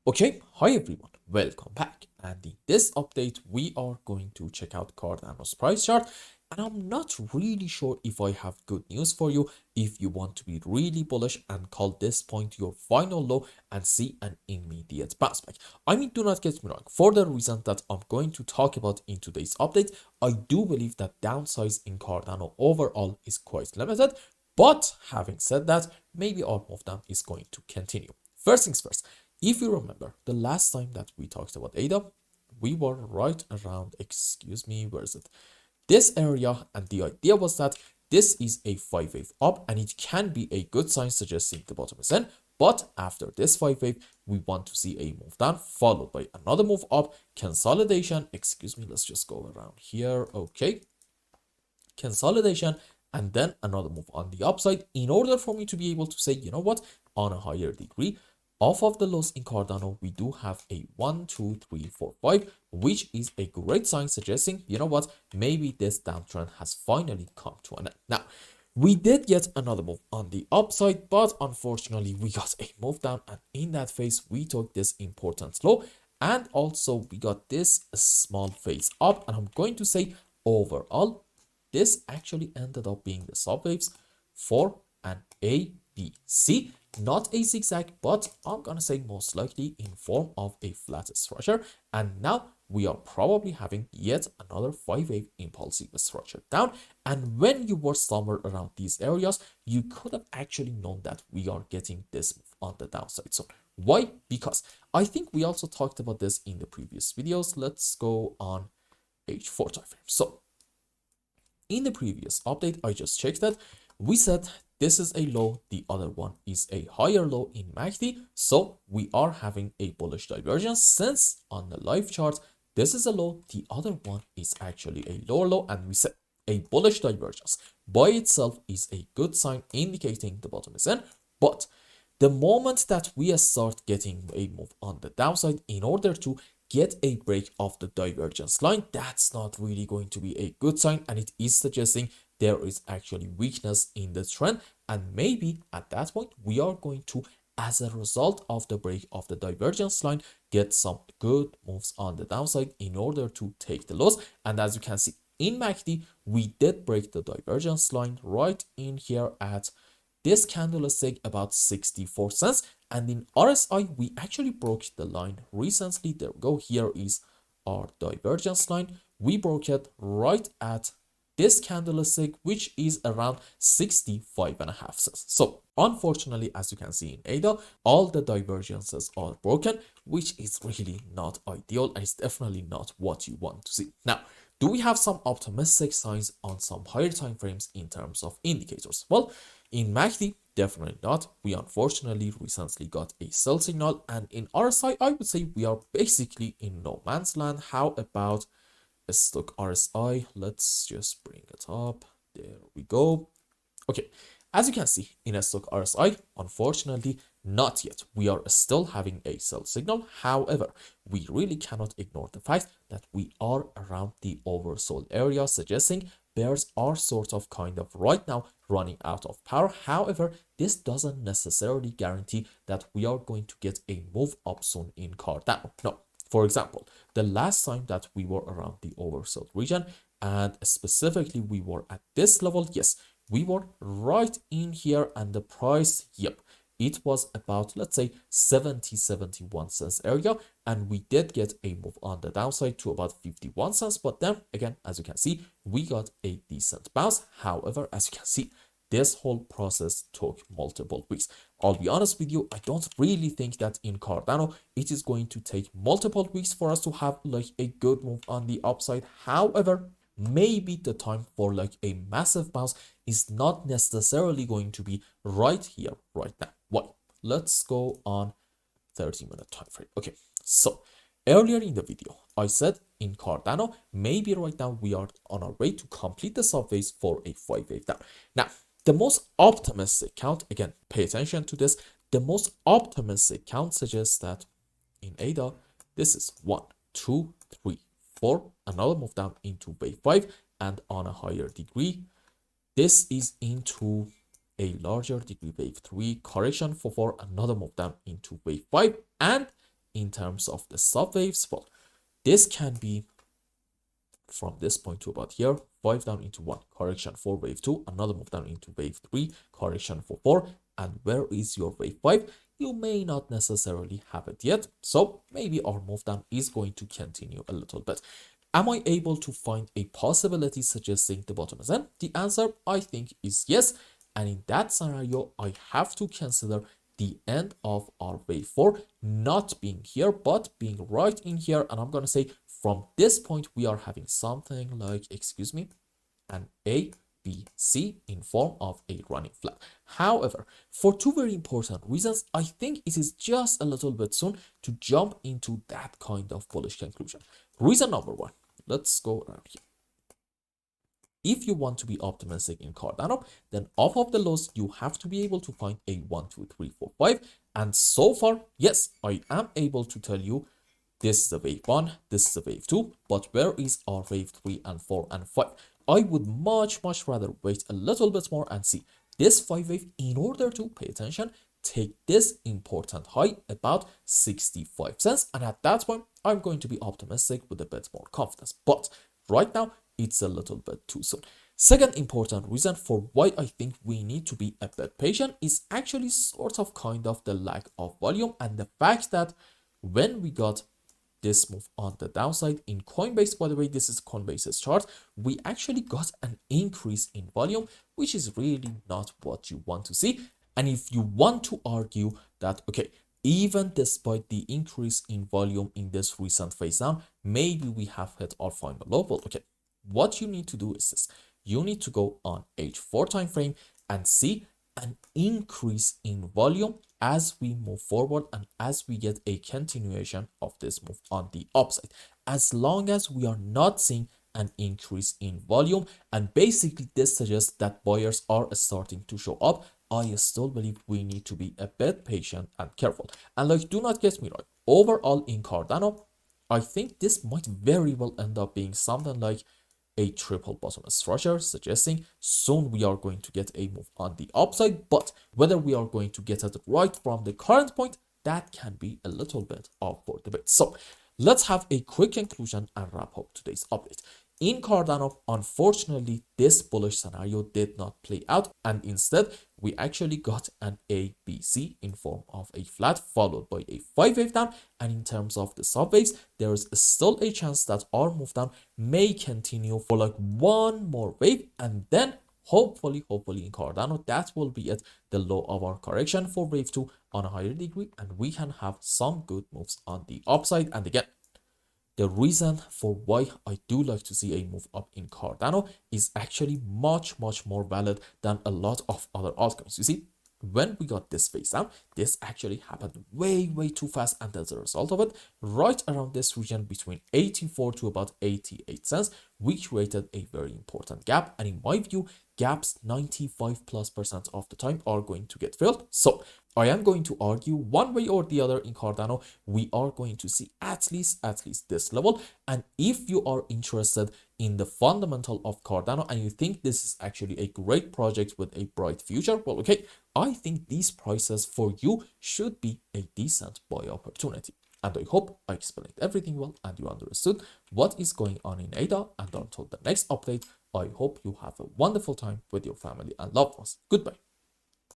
Okay, hi everyone, welcome back. And in this update, we are going to check out Cardano's price chart. And I'm not really sure if I have good news for you if you want to be really bullish and call this point your final low and see an immediate bounce back. I mean, do not get me wrong, for the reason that I'm going to talk about in today's update, I do believe that downsize in Cardano overall is quite limited. But having said that, maybe our move down is going to continue. First things first. If you remember, the last time that we talked about ADA, we were right around, excuse me, where is it? This area, and the idea was that this is a 5-wave up and it can be a good sign suggesting the bottom is in. But after this 5-wave, we want to see a move down followed by another move up, consolidation, excuse me, let's just go around here, okay, consolidation, and then another move on the upside in order for me to be able to say, you know what, on a higher degree, off of the lows in Cardano, we do have a 1, 2, 3, 4, 5, which is a great sign suggesting, you know what, maybe this downtrend has finally come to an end. Now, we did get another move on the upside, but unfortunately, we got a move down, and in that phase, we took this important low, and also we got this small phase up, and I'm going to say overall, this actually ended up being the subwaves for an A, B, C, not a zigzag, but I'm gonna say most likely in form of a flat structure. And now we are probably having yet another 5-wave impulsive structure down. And when you were somewhere around these areas, you could have actually known that we are getting this move on the downside. So why? Because I think we also talked about this in the previous videos. Let's go on H4 time frame. So in the previous update, I just checked that. We said this is a low, the other one is a higher low in MACD. So we are having a bullish divergence since on the live chart, this is a low, the other one is actually a lower low. And we said a bullish divergence by itself is a good sign indicating the bottom is in. But the moment that we start getting a move on the downside in order to get a break of the divergence line, that's not really going to be a good sign, and it is suggesting there is actually weakness in the trend, and maybe at that point we are going to, as a result of the break of the divergence line, get some good moves on the downside in order to take the loss. And as you can see in MACD, we did break the divergence line right in here at this candlestick about 64 cents, and in RSI we actually broke the line recently. There we go, here is our divergence line. We broke it right at this candlestick, which is around 65.5 cents. So unfortunately, as you can see in ADA, all the divergences are broken, which is really not ideal, and it's definitely not what you want to see. Now, do we have some optimistic signs on some higher time frames in terms of indicators? Well, in MACD, definitely not. We unfortunately recently got a sell signal, and in RSI, I would say we are basically in no man's land. How about a stock RSI? Let's just bring it up. There we go. Okay, as you can see in a stock RSI, unfortunately, not yet. We are still having a sell signal. However, we really cannot ignore the fact that we are around the oversold area, suggesting bears are sort of kind of right now running out of power. However, this doesn't necessarily guarantee that we are going to get a move up soon in Cardano. No. For example, the last time that we were around the oversold region, and specifically we were at this level, yes, we were right in here, and the price, yep, it was about, let's say, 71 cents area, and we did get a move on the downside to about 51 cents. But then again, as you can see, we got a decent bounce. However, as you can see, this whole process took multiple weeks. I'll be honest with you, I don't really think that in Cardano it is going to take multiple weeks for us to have like a good move on the upside. However, maybe the time for like a massive bounce is not necessarily going to be right here, right now. Why? Let's go on 30-minute time frame. Okay, so earlier in the video, I said in Cardano, maybe right now we are on our way to complete the subways for a 5-wave down. Now, the most optimistic count, again, pay attention to this, the most optimistic count suggests that in ADA, this is 1, 2, 3, 4, another move down into wave 5, and on a higher degree, this is into a larger degree wave 3, correction for 4, another move down into wave 5, and in terms of the subwaves, well, this can be from this point to about here, 5 down into 1, correction for wave 2, another move down into wave 3, correction for 4, and where is your wave 5? You may not necessarily have it yet, so maybe our move down is going to continue a little bit. Am I able to find a possibility suggesting the bottom is in? The answer, I think, is yes, and in that scenario, I have to consider the end of our wave 4 not being here, but being right in here, and I'm going to say from this point, we are having something like, excuse me, an A, B, C in form of a running flat. However, for two very important reasons, I think it is just a little bit soon to jump into that kind of bullish conclusion. Reason number one, let's go around here. If you want to be optimistic in Cardano, then off of the lows, you have to be able to find a 1, 2, 3, 4, 5. And so far, yes, I am able to tell you this is a wave 1, this is a wave 2, but where is our wave 3 and 4 and 5? I would much rather wait a little bit more and see this 5 wave in order to pay attention, take this important high about 65 cents. And at that point, I'm going to be optimistic with a bit more confidence. But right now, it's a little bit too soon. Second important reason for why I think we need to be a bit patient is actually sort of kind of the lack of volume and the fact that when we got this move on the downside in Coinbase, by the way, this is Coinbase's chart, we actually got an increase in volume, which is really not what you want to see. And if you want to argue that, okay, even despite the increase in volume in this recent phase down, maybe we have hit our final low, well, okay, what you need to do is this. You need to go on H4 time frame and see an increase in volume as we move forward and as we get a continuation of this move on the upside. As long as we are not seeing an increase in volume, and basically this suggests that buyers are starting to show up, I still believe we need to be a bit patient and careful. And like, do not get me wrong, overall in Cardano, I think this might very well end up being something like a triple bottom structure, suggesting soon we are going to get a move on the upside, but whether we are going to get it right from the current point, that can be a little bit up for debate. So let's have a quick conclusion and wrap up today's update. In Cardano, unfortunately, this bullish scenario did not play out, and instead we actually got an ABC in form of a flat followed by a 5 wave down. And in terms of the subwaves, there is still a chance that our move down may continue for like one more wave, and then hopefully in Cardano, that will be it, the low of our correction for wave 2 on a higher degree, and we can have some good moves on the upside. And again, the reason for why I do like to see a move up in Cardano is actually much more valid than a lot of other altcoins. You see, when we got this phase down, this actually happened way too fast, and as a result of it, right around this region between 84 to about 88 cents, we created a very important gap. And in my view, gaps 95+% of the time are going to get filled. So I am going to argue one way or the other in Cardano, we are going to see at least this level. And if you are interested in the fundamental of Cardano and you think this is actually a great project with a bright future, well, okay, I think these prices for you should be a decent buy opportunity. And I hope I explained everything well and you understood what is going on in ADA. And until the next update, I hope you have a wonderful time with your family and loved ones. Goodbye.